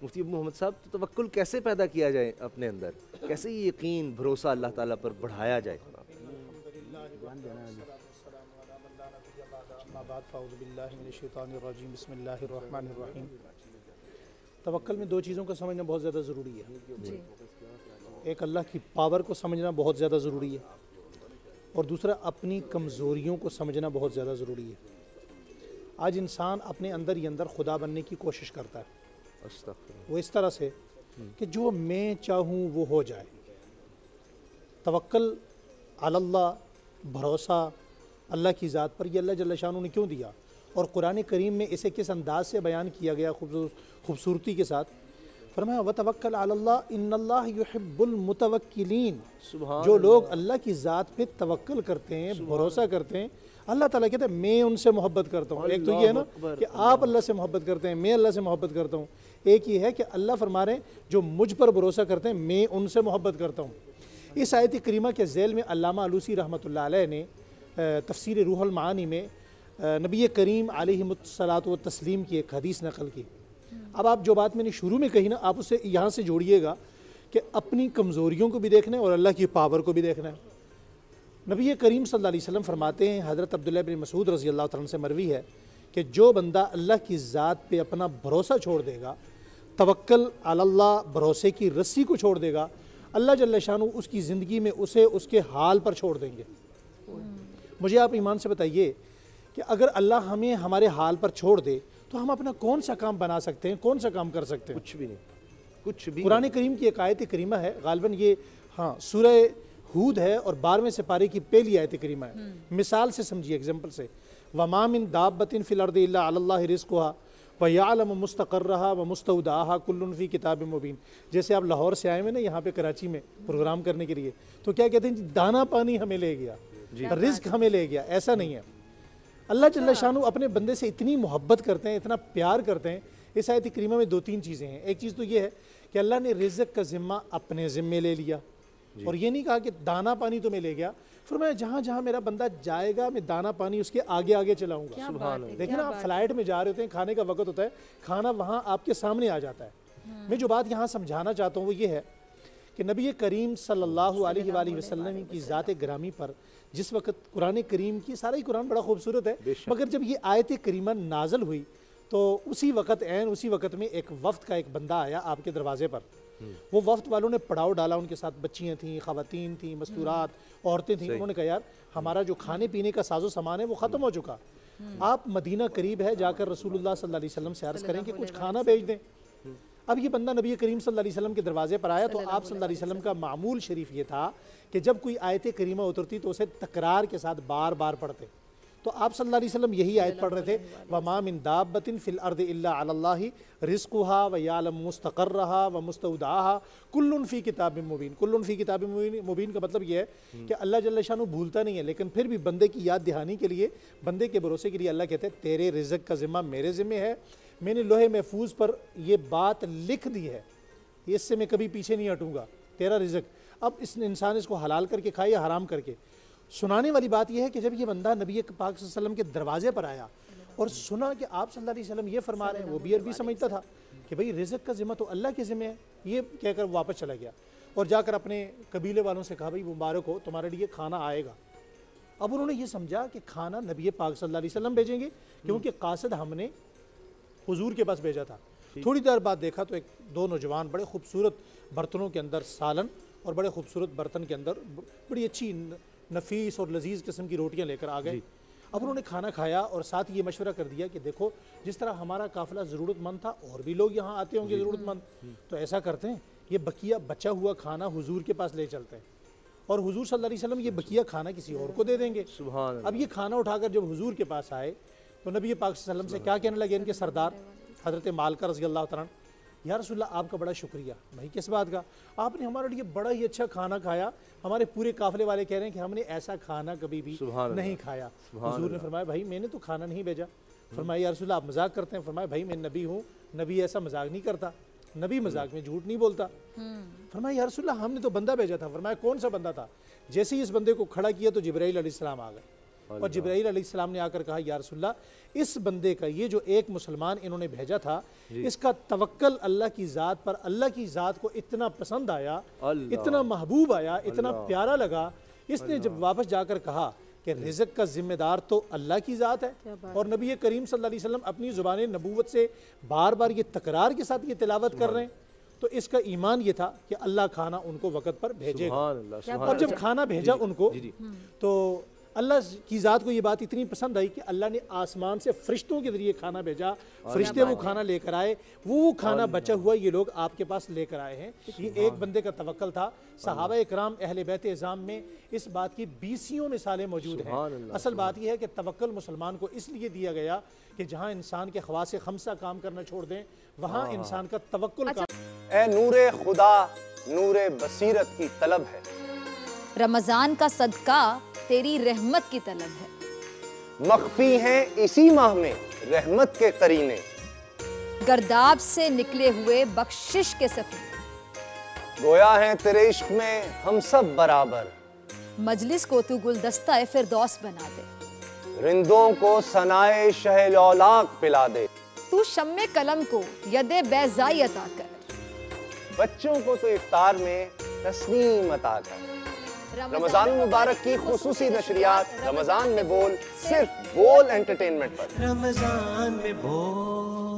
मुफ्ती मोहम्मद साहब, तो तवक्कुल कैसे पैदा किया जाए अपने अंदर, कैसे ये यकीन भरोसा अल्लाह ताला पर बढ़ाया जाए? तवक्कुल में दो चीज़ों को समझना बहुत ज़्यादा ज़रूरी है। एक अल्लाह की पावर को समझना बहुत ज़्यादा ज़रूरी है, और दूसरा अपनी कमज़ोरियों को समझना बहुत ज़्यादा ज़रूरी है। आज इंसान अपने अंदर ही अंदर खुदा बनने की कोशिश करता है, वो इस तरह से कि जो मैं चाहूँ वो हो जाए। तवक्कुल अलल्लाह, भरोसा अल्लाह की ज़ात पर, ये अल्लाह जल्ल शानु ने क्यों दिया, और कुरान करीम में इसे किस अंदाज से बयान किया गया खूबसूरती के साथ। फरमाया वतवक्कल अलल्लाह इन्नल्लाह युहिब्बुल मुतवक्किलीन। जो लोग अल्लाह की ज़ात पे तवक्कुल करते हैं, भरोसा करते हैं, अल्लाह ताला कहते हैं मैं उनसे मोहब्बत करता हूँ। एक तो ये है ना कि आप अल्लाह से मोहब्बत करते हैं, मैं अल्लाह से मोहब्बत करता हूँ। एक ये है कि अल्लाह फरमा रहे हैं जो मुझ पर भरोसा करते हैं मैं उनसे मोहब्बत करता हूँ। इस आयत करीमा के ज़ैल में अल्लामा आलूसी रहमतुल्लाह अलैह ने तफसीर रूहुल मानी में नबी करीम अलैहिस्सलातु व तस्लीम की एक हदीस नकल की। अब आप जो बात मैंने शुरू में कही ना, आप उसे यहाँ से जोड़िएगा कि अपनी कमज़ोरियों को भी देखना है और अल्लाह की पावर को भी देखना है। नबी करीम सल्लल्लाहु अलैहि वसल्लम फरमाते हैं, हज़रत अब्दुल्लाह बिन मसूद रज़ी अल्लाह तआला से मरवी है कि जो बंदा अल्लाह की ज़ात पे अपना भरोसा छोड़ देगा, तवक्कुल अलल्लाह भरोसे की रस्सी को छोड़ देगा, अल्लाह जल्ल शानु उसकी ज़िंदगी में उसे उसके हाल पर छोड़ देंगे। मुझे आप ईमान से बताइए कि अगर अल्लाह हमें हमारे हाल पर छोड़ दे तो हम अपना कौन सा काम बना सकते हैं, कौन सा काम कर सकते हैं? कुछ भी नहीं, कुछ भी। कुरान करीम की एक आयत करीमा है, गालिबन ये सूरह हूद है और 12वें सिपारे की पहली आयत करीमा है। मिसाल से समझिए, एग्जाम्पल से, वमा मिन दाब्बतिन फिल अर्दि इल्ला अलल्लाहि रिज़्क़ुहा व यअलमु मुस्तक़र्रहा व मुस्तौदाहा कुल्लुन फ़ी किताबिम मुबीन। जैसे आप लाहौर से आए हुए ना यहाँ पे कराची में प्रोग्राम करने के लिए, तो क्या कहते हैं, दाना पानी हमें ले गया, रिज़्क़ हमें ले गया। ऐसा नहीं है। अल्लाह जल्ल शानु अपने बंदे से इतनी मोहब्बत करते हैं, इतना प्यार करते हैं। इस आयत करीमा में दो तीन चीज़ें हैं। एक चीज़ तो ये है कि अल्लाह ने रिज़्क़ का ज़िम्मा अपने ज़िम्मे ले लिया, और ये नहीं कहा कि दाना पानी तो मैं ले गया, फिर मैं जहाँ जहाँ मेरा बंदा जाएगा मैं दाना पानी उसके आगे आगे चलाऊंगा। देखिए ना, आप फ्लाइट में जा रहे होते हैं, खाने का वक्त होता है, खाना वहाँ आपके सामने आ जाता है। मैं जो बात यहाँ समझाना चाहता हूँ वो ये है कि नबी करीम सल्लल्लाहु अलैहि वसल्लम की ज़ात ग्रामी पर जिस वक्त कुरान करीम की, सारा ही कुरान बड़ा खूबसूरत है, मगर जब ये आयत करीमा नाजल हुई तो उसी वक्त में एक वफ्द का एक बंदा आया आपके दरवाजे पर। वो वफ्द वालों ने पड़ाव डाला, उनके साथ बच्चियाँ थीं, ख़वातीन थीं, मस्तूरात औरतें थीं। उन्होंने कहा यार हमारा जो खाने पीने का साजो सामान है वो ख़त्म हो चुका, आप मदीना करीब है, जाकर रसूलुल्लाह सल्लल्लाहु अलैहि वसल्लम से अर्ज़ करें कि कुछ खाना भेज दें। अब ये बंदा नबी करीम सल्लल्लाहु अलैहि वसल्लम के दरवाजे पर आया तो आप सल्लल्लाहु अलैहि वसल्लम का मामूल शरीफ ये था कि जब कोई आयत करीमा उतरती तो उसे तकरार के साथ बार बार पढ़ते। तो आप सल्लल्लाहु अलैहि वसल्लम यही आयत पढ़ रहे थे, वमा मिन दाब्बतिन फिल अर्दि इल्ला अलल्लाहि रिज़्क़ुहा व यअलमु मुस्तक़र्रहा व मुस्तौदाहा कुल्लुन फ़ी किताबिम मुबीन। कुल्लुन फ़ी किताबिम मुबीन का मतलब ये है कि अल्लाह जल्ल शानु भूलता नहीं है, लेकिन फिर भी बंदे की याद दहानी के लिए, बंदे के भरोसे के लिए अल्लाह कहते हैं तेरे रिज़्क़ का ज़िम्मा मेरे ज़िम्मे है, मैंने लोहे महफूज पर ये बात लिख दी है, इससे मैं कभी पीछे नहीं हटूँगा, तेरा रिज़्क़। अब इस इंसान इसको हलाल करके खाए या हराम करके। सुनाने वाली बात यह है कि जब ये बंदा नबी पाक सल्लल्लाहु अलैहि वसल्लम के दरवाजे पर आया और सुना कि आप सल्लल्लाहु अलैहि वसल्लम ये फरमा रहे हैं, वो भी अरबी समझता था कि भाई रिज़्क़ का ज़िम्मा तो अल्लाह के ज़िम्मे है, ये कहकर वापस चला गया और जाकर अपने कबीले वालों से कहा भाई मुबारक हो, तुम्हारे लिए खाना आएगा। अब उन्होंने ये समझा कि खाना नबी पाक सल्लल्लाहु अलैहि वसल्लम भेजेंगे, क्योंकि कासिद हमने हुजूर के पास भेजा था। थोड़ी देर बाद देखा तो एक दो नौजवान बड़े खूबसूरत बर्तनों के अंदर सालन और बड़े खूबसूरत बर्तन के अंदर बड़ी अच्छी नफीस और लजीज किस्म की रोटियां लेकर आ गए। अब उन्होंने खाना खाया और साथ ये मशवरा कर दिया कि देखो जिस तरह हमारा काफिला ज़रूरतमंद था और भी लोग यहाँ आते होंगे ज़रूरतमंद, तो ऐसा करते हैं ये बकिया बचा हुआ खाना हुजूर के पास ले चलते हैं और हुजूर सल्लल्लाहु अलैहि वसल्लम ये बकिया खाना किसी और को दे देंगे। अब ये खाना उठाकर जब हुजूर के पास आए तो नबी पाक सल्लल्लाहु अलैहि वसल्लम से क्या कहने लगे इनके सरदार हज़रत मालका रज़ी अल्लाह तआला, या रसूलल्लाह आपका बड़ा शुक्रिया। भाई किस बात का? आपने हमारे लिए बड़ा ही अच्छा खाना खाया, हमारे पूरे काफिले वाले कह रहे हैं कि हमने ऐसा खाना कभी भी नहीं खाया। हुजूर ने फरमाया भाई मैंने तो खाना नहीं भेजा। फरमाया या रसूलल्लाह आप मजाक करते हैं? फरमाया भाई मैं नबी हूँ, नबी ऐसा मजाक नहीं करता, नबी मजाक में झूठ नहीं बोलता। फरमाया या रसूलल्लाह हमने तो बंदा भेजा था। फरमाया कौन सा बंदा था? जैसे ही इस बंदे को खड़ा किया तो जिब्राइल अलैहिस्सलाम आ गए। और जिब्राईल अलैहिस्सलाम ने आकर कहा या रसूलल्लाह, इस बंदे का, ये जो एक मुसलमान इन्होंने भेजा था, इसका तवक्कल अल्लाह की ज़ात पर, अल्लाह की ज़ात को इतना पसंद आया, इतना महबूब आया, इतना प्यारा लगा, इसने जब वापस जाकर कहा कि रिज़्क़ का जिम्मेदार तो अल्लाह की ज़ात है। और नबी करीम सल्लल्लाहु अलैहि वसल्लम अपनी ज़ुबान नबूवत से बार बार ये तकरार के साथ ये तिलावत कर रहे हैं, तो इसका ईमान ये था कि अल्लाह खाना उनको वक़्त पर भेजेगा। और जब खाना भेजा उनको, तो अल्लाह की ज़ात को ये बात इतनी पसंद आई कि अल्लाह ने आसमान से फरिश्तों के ज़रिए खाना भेजा, फरिश्ते वो खाना लेकर आए, वो खाना बचा हुआ ये लोग आपके पास लेकर आए हैं। ये एक बंदे का तवक्ल था। सहाबा इकराम अहले बैत इज़ाम में इस बात की बीसियों मिसालें मौजूद हैं। असल बात यह है कि तवक्ल मुसलमान को इसलिए दिया गया कि जहाँ इंसान के ख्वास खमसा काम करना छोड़ दें, वहाँ इंसान का तवक्कुल का। ए नूरे खुदा, नूरे बसीरत की तलब है, रमजान का सदका तेरी रहमत की तलब है। मख्फी हैं इसी माह में रहमत के करीने, गर्दाब से निकले हुए बख्शिश के सफीने, गोया है तेरे इश्क में हम सब बराबर, मजलिस को तू गुलदस्ता फिरदौस बना दे, रिंदों को सनाए शहलौलाक पिला दे, तू शम्मे कलम को यदे बैज़ाई अता कर, बच्चों को तो इफ्तार में तस्नीम अता कर। रमजान मुबारक की खुसूसी नशरियात रमजान में बोल, सिर्फ बोल एंटरटेनमेंट पर। रमजान में बोल।